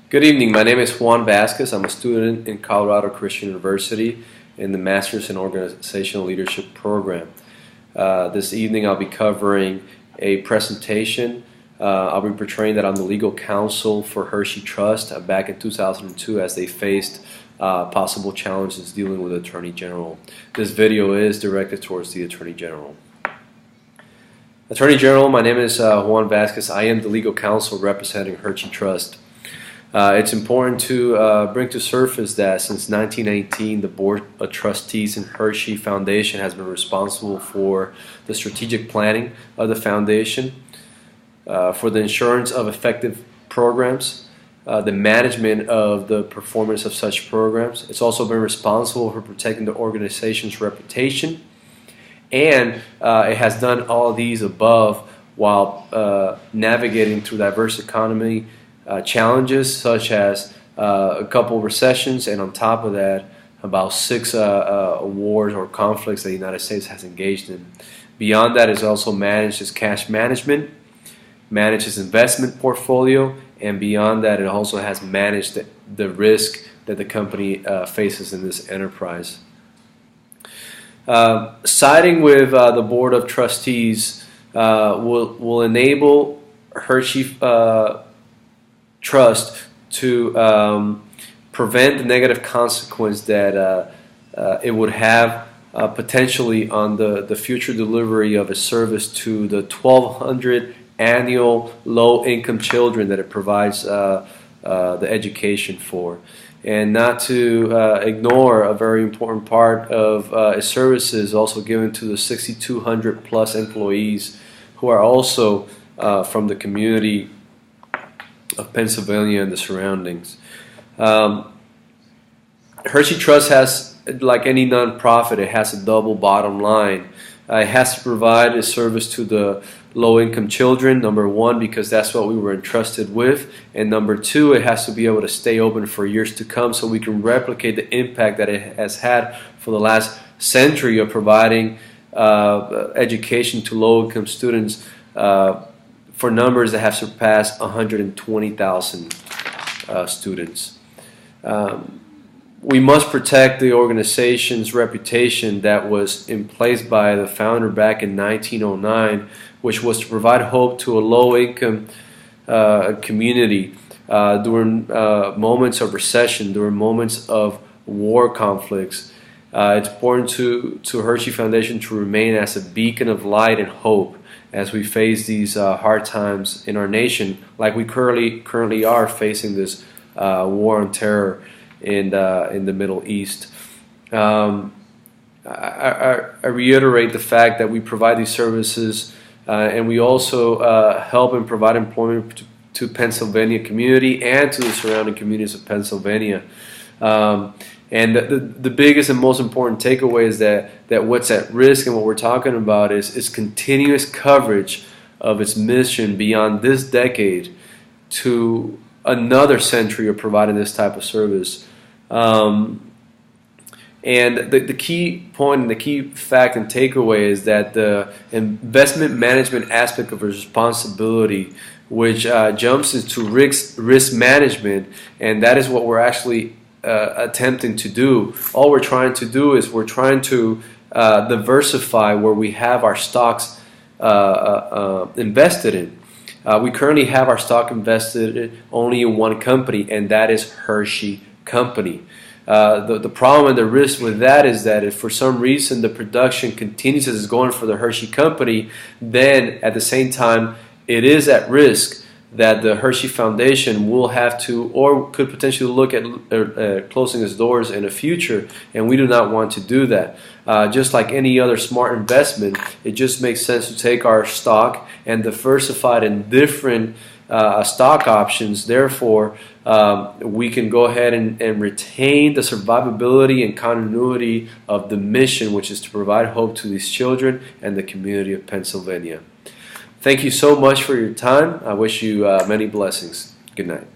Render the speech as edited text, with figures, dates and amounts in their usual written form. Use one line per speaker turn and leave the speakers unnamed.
Good evening. My name is Juan Vazquez. I'm a student in Colorado Christian University in the Masters in Organizational Leadership program. This evening I'll be covering a presentation. I'll be portraying that I'm the legal counsel for Hershey Trust back in 2002 as they faced possible challenges dealing with the Attorney General. This video is directed towards the Attorney General. Attorney General, my name is Juan Vazquez. I am the legal counsel representing Hershey Trust. It's important to bring to surface that since 1918, the Board of Trustees in Hershey Foundation has been responsible for the strategic planning of the foundation, for the insurance of effective programs, the management of the performance of such programs. It's also been responsible for protecting the organization's reputation, and it has done all of these above while navigating through diverse economy challenges such as a couple recessions, and on top of that about 6 wars or conflicts that the United States has engaged in. Beyond that, it's also managed its cash management, managed its investment portfolio, and beyond that it also has managed the risk that the company faces in this enterprise. Siding with the Board of Trustees will enable Hershey Trust to prevent the negative consequence that it would have potentially on the future delivery of a service to the 1,200 annual low-income children that it provides the education for. And not to ignore a very important part of its services also given to the 6,200 plus employees who are also from the community of Pennsylvania and the surroundings. Hershey Trust has, like any nonprofit, it has a double bottom line. It has to provide a service to the low-income children, number one, because that's what we were entrusted with, and number two, it has to be able to stay open for years to come so we can replicate the impact that it has had for the last century of providing education to low-income students for numbers that have surpassed 120,000 students. We must protect the organization's reputation that was in place by the founder back in 1909, which was to provide hope to a low-income community during moments of recession, during moments of war conflicts. It's important to Hershey Foundation to remain as a beacon of light and hope as we face these hard times in our nation, like we currently are facing this war on terror in the Middle East. I reiterate the fact that we provide these services and we also help and provide employment to Pennsylvania community and to the surrounding communities of Pennsylvania. And the biggest and most important takeaway is that what's at risk and what we're talking about is continuous coverage of its mission beyond this decade to another century of providing this type of service. And the key point and the key fact and takeaway is that the investment management aspect of responsibility, which jumps into risk management, and that is what we're actually attempting to do. All we're trying to do is we're trying to diversify where we have our stocks invested in. We currently have our stock invested only in one company, and that is Hershey Company. The problem and the risk with that is that if for some reason the production continues as it's going for the Hershey Company, then at the same time it is at risk that the Hershey Foundation will have to or could potentially look at closing its doors in the future, and we do not want to do that. Just like any other smart investment, it just makes sense to take our stock and diversify it in different stock options. Therefore, we can go ahead and retain the survivability and continuity of the mission, which is to provide hope to these children and the community of Pennsylvania. Thank you so much for your time. I wish you many blessings. Good night.